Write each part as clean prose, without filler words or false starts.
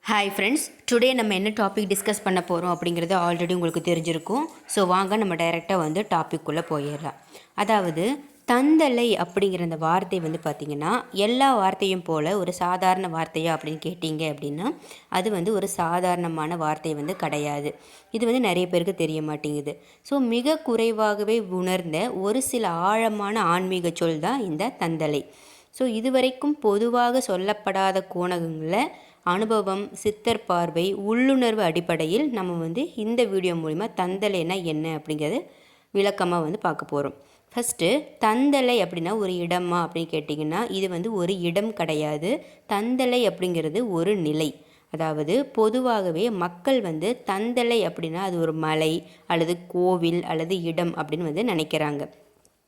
Hi friends, today நம்ம என்ன topic discuss பண்ண போகிறோம் அப்படிங்கிறது ஆல்ரெடி உங்களுக்கு தெரிஞ்சிருக்கும். ஸோ வாங்க நம்ம டைரெக்டாக டாபிக்குள்ளே போயிடலாம். அதாவது தந்தலை அப்படிங்கிற அந்த வார்த்தை பார்த்திங்கன்னா எல்லா வார்த்தையும் போல் ஒரு சாதாரண வார்த்தையா அப்படின்னு கேட்டிங்க அப்படின்னா அது ஒரு சாதாரணமான வார்த்தை கிடையாது. இது நிறைய பேருக்கு தெரிய மாட்டேங்குது. ஸோ மிக குறைவாகவே உணர்ந்த ஒரு சில ஆழமான ஆன்மீக சொல் தான் இந்த தந்தலை. ஸோ இதுவரைக்கும் பொதுவாக சொல்லப்படாத கோணங்களில் அனுபவம், சித்தர் பார்வை, உள்ளுணர்வு அடிப்படையில் நம்ம இந்த வீடியோ மூலிமா தந்தலைனா என்ன அப்படிங்கிறது விளக்கமாக பார்க்க போகிறோம். ஃபஸ்ட்டு தந்தலை அப்படின்னா ஒரு இடமா அப்படின்னு கேட்டிங்கன்னா இது ஒரு இடம் கிடையாது. தந்தலை அப்படிங்கிறது ஒரு நிலை. அதாவது பொதுவாகவே மக்கள் தந்தலை அப்படின்னா அது ஒரு மலை அல்லது கோவில் அல்லது இடம் அப்படின்னு நினைக்கிறாங்க.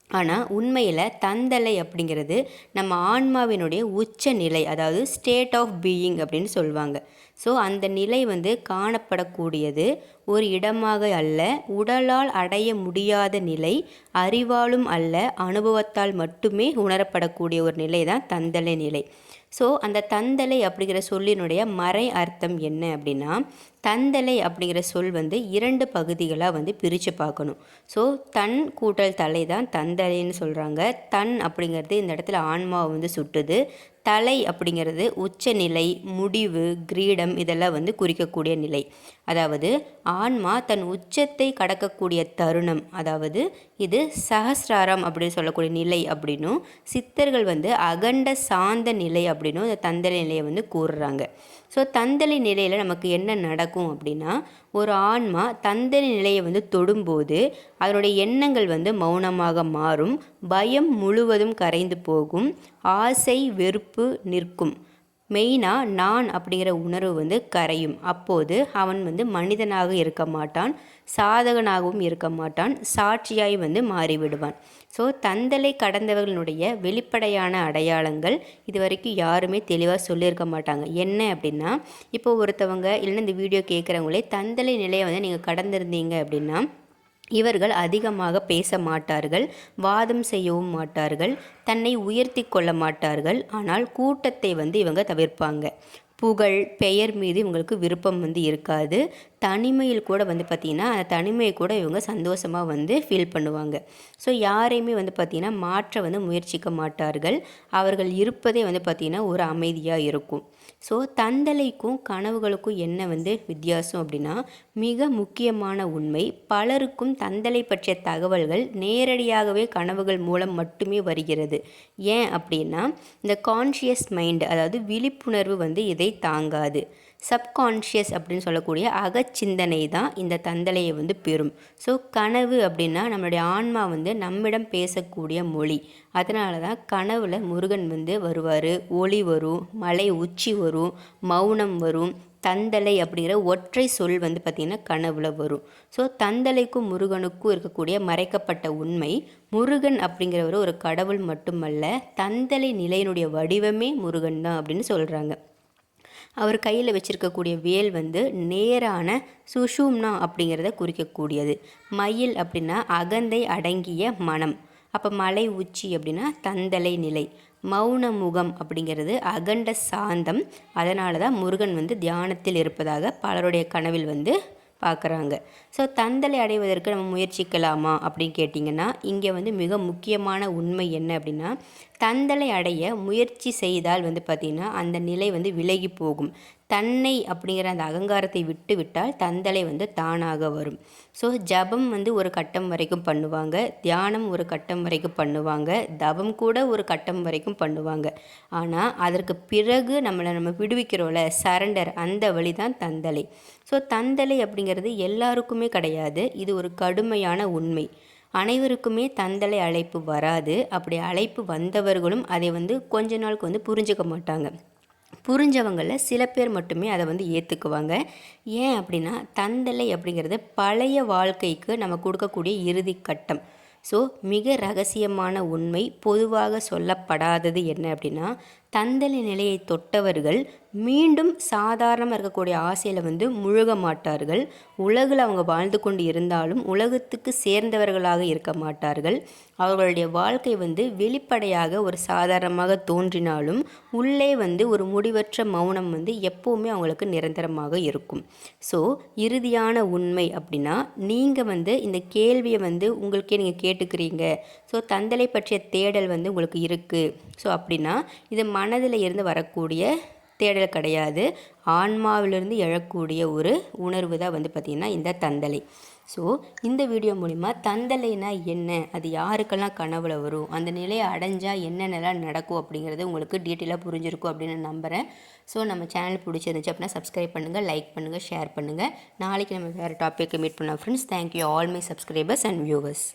ஆனால் உண்மையில் தந்தலை அப்படிங்கிறது நம்ம ஆன்மாவினுடைய உச்ச நிலை, அதாவது ஸ்டேட் ஆஃப் பீயிங் அப்படின்னு சொல்லுவாங்க. ஸோ அந்த நிலை காணப்படக்கூடியது ஒரு இடமாக அல்ல, உடலால் அடைய முடியாத நிலை, அறிவாலும் அல்ல, அனுபவத்தால் மட்டுமே உணரப்படக்கூடிய ஒரு நிலை தான் தந்தலை நிலை. ஸோ அந்த தந்தலை அப்படிங்கிற சொல்லினுடைய மறை அர்த்தம் என்ன அப்படின்னா, தந்தலை அப்படிங்கிற சொல் இரண்டு பகுதிகளாக பிரித்து பார்க்கணும். ஸோ தன் கூட்டல் தலை தான் தந்தலைன்னு சொல்கிறாங்க. தன் அப்படிங்கிறது இந்த இடத்துல ஆன்மாவை சுட்டுது. தலை அப்படிங்கிறது உச்சநிலை, முடிவு, கிரீடம் இதெல்லாம் குறிக்கக்கூடிய நிலை. அதாவது ஆன்மா தன் உச்சத்தை கடக்கக்கூடிய தருணம், அதாவது இது சஹஸ்ராரம் அப்படின்னு சொல்லக்கூடிய நிலை அப்படின்னும், சித்தர்கள் அகண்ட சாந்த நிலை அப்படின்னும் இந்த தந்தலை நிலையை கூறுறாங்க. ஸோ தந்தலை நிலையில் நமக்கு என்ன நடக்கும் அப்படின்னா, ஒரு ஆன்மா தந்தலை நிலையை தொடும்போது அதனுடைய எண்ணங்கள் மௌனமாக மாறும், பயம் முழுவதும் கரைந்து போகும், ஆசை வெறுப்பு நிற்கும், மெயினாக நான் அப்படிங்கிற உணர்வு கரையும். அப்போது அவன் மனிதனாக இருக்க மாட்டான், சாதகனாகவும் இருக்க மாட்டான், சாட்சியாய் மாறிவிடுவான். ஸோ தந்தலை கடந்தவர்களுடைய வெளிப்படையான அடையாளங்கள் இது வரைக்கும் யாருமே தெளிவாக சொல்லியிருக்க மாட்டாங்க. என்ன அப்படின்னா, இப்போ ஒருத்தவங்க இல்லைன்னா இந்த வீடியோ கேட்குறவங்களே தந்தலை நிலையை நீங்கள் கடந்திருந்தீங்க அப்படின்னா இவர்கள் அதிகமாக பேச மாட்டார்கள், வாதம் செய்யவும் மாட்டார்கள், தன்னை உயர்த்தி கொள்ள மாட்டார்கள். ஆனால் கூட்டத்தை இவங்க தவிர்ப்பாங்க. புகழ், பெயர் மீது இவங்களுக்கு விருப்பம் இருக்காது. தனிமையில் கூட பார்த்திங்கன்னா அந்த தனிமையை கூட இவங்க சந்தோஷமாக ஃபீல் பண்ணுவாங்க. ஸோ யாரையுமே பார்த்திங்கன்னா மாற்ற முயற்சிக்க மாட்டார்கள். அவர்கள் இருப்பதே பார்த்திங்கன்னா ஒரு அமைதியாக இருக்கும். ஸோ தந்தலைக்கும் கனவுகளுக்கும் என்ன வித்தியாசம் அப்படின்னா, மிக முக்கியமான உண்மை, பலருக்கும் தந்தலை பற்றிய தகவல்கள் நேரடியாகவே கனவுகள் மூலம் மட்டுமே வருகிறது. ஏன் அப்படின்னா, இந்த கான்ஷியஸ் மைண்டு, அதாவது விழிப்புணர்வு இதை தாங்காது. சப்கான்ஷியஸ் அப்படின்னு சொல்லக்கூடிய அகச்சிந்தனை தான் இந்த தந்தலையை பெறும். ஸோ கனவு அப்படின்னா நம்மளுடைய ஆன்மா நம்மிடம் பேசக்கூடிய மொழி. அதனால தான் கனவில் முருகன் வருவார், ஒளி வரும், மலை உச்சி வரும், மௌனம் வரும். தந்தலை அப்படிங்கிற ஒற்றை சொல் பார்த்திங்கன்னா கனவுல வரும். ஸோ தந்தலைக்கும் முருகனுக்கும் இருக்கக்கூடிய மறைக்கப்பட்ட உண்மை, முருகன் அப்படிங்கிறவர் ஒரு கடவுள் மட்டுமல்ல, தந்தலை நிலையினுடைய வடிவமே முருகன் தான் அப்படின்னு சொல்கிறாங்க. அவர் கையில் வச்சுருக்கக்கூடிய வேல் நேரான சுஷும்னா அப்படிங்கிறத குறிக்கக்கூடியது. மயில் அப்படின்னா அகந்தை அடங்கிய மனம். அப்போ மலை உச்சி அப்படின்னா தந்தலை நிலை. மௌன முகம் அப்படிங்கிறது அகண்ட சாந்தம். அதனால தான் முருகன் தியானத்தில் இருப்பதாக பலருடைய கனவில் பார்க்குறாங்க. ஸோ தந்தலை அடைவதற்கு நம்ம முயற்சிக்கலாமா அப்படின்னு கேட்டிங்கன்னா, இங்கே மிக முக்கியமான உண்மை என்ன அப்படின்னா, தந்தலை அடைய முயற்சி செய்தால் பார்த்திங்கன்னா அந்த நிலை விலகி போகும். தன்னை அப்படிங்கிற அந்த அகங்காரத்தை விட்டு விட்டால் தந்தலை தானாக வரும். ஸோ ஜபம் ஒரு கட்டம் வரைக்கும் பண்ணுவாங்க, தியானம் ஒரு கட்டம் வரைக்கும் பண்ணுவாங்க, தவம் கூட ஒரு கட்டம் வரைக்கும் பண்ணுவாங்க. ஆனால் அதற்கு பிறகு நம்ம விடுவிக்கிறோம்ல, சரண்டர், அந்த வழி தான் தந்தலை. ஸோ தந்தலை அப்படிங்கிறது எல்லாருக்குமே கிடையாது. இது ஒரு கடுமையான உண்மை. அனைவருக்குமே தந்தலை அழைப்பு வராது. அப்படி அழைப்பு வந்தவர்களும் அதை கொஞ்ச நாளுக்கு புரிஞ்சுக்க மாட்டாங்க. புரிஞ்சவங்களில் சில பேர் மட்டுமே அதை ஏற்றுக்குவாங்க. ஏன் அப்படின்னா, தந்தலை அப்படிங்கிறது பழைய வாழ்க்கைக்கு நம்ம கொடுக்கக்கூடிய இறுதி கட்டம். ஸோ மிக ரகசியமான உண்மை, பொதுவாக சொல்லப்படாதது என்ன அப்படின்னா, தந்தலை நிலையை தொட்டவர்கள் மீண்டும் சாதாரணமாக இருக்கக்கூடிய ஆசையில் வந்து முழுக மாட்டார்கள். உலகில் அவங்க வாழ்ந்து கொண்டு இருந்தாலும் உலகத்துக்கு சேர்ந்தவர்களாக இருக்க மாட்டார்கள். அவர்களுடைய வாழ்க்கை வந்து வெளிப்படையாக ஒரு சாதாரணமாக தோன்றினாலும் உள்ளே வந்து ஒரு முடிவற்ற மௌனம் வந்து எப்போவுமே அவங்களுக்கு நிரந்தரமாக இருக்கும். ஸோ இறுதியான உண்மை அப்படின்னா நீங்கள் வந்து இந்த கேள்வியை வந்து உங்களுக்கே நீங்கள் கேட்டுக்கிறீங்க. ஸோ தந்தலை பற்றிய தேடல் வந்து உங்களுக்கு இருக்குது. ஸோ அப்படின்னா இது மனதில் இருந்து வரக்கூடிய தேடல் கிடையாது, ஆன்மாவிலிருந்து எழக்கூடிய ஒரு உணர்வு தான் வந்து பார்த்திங்கன்னா இந்த தந்தலை. ஸோ இந்த வீடியோ மூலிமா தந்தலைனா என்ன, அது யாருக்கெல்லாம் கனவுல வரும், அந்த நிலையை அடைஞ்சால் என்னென்னலாம் நடக்கும் அப்படிங்கிறது உங்களுக்கு டீட்டெயிலாக புரிஞ்சிருக்கும் அப்படின்னு நம்புகிறேன். ஸோ நம்ம சேனல் பிடிச்சிருந்துச்சு அப்படின்னா சப்ஸ்கிரைப் பண்ணுங்கள், லைக் பண்ணுங்கள், ஷேர் பண்ணுங்கள். நாளைக்கு நம்ம வேறு டாப்பிக்கு மீட் பண்ணலாம் friends. Thank you all my subscribers and viewers.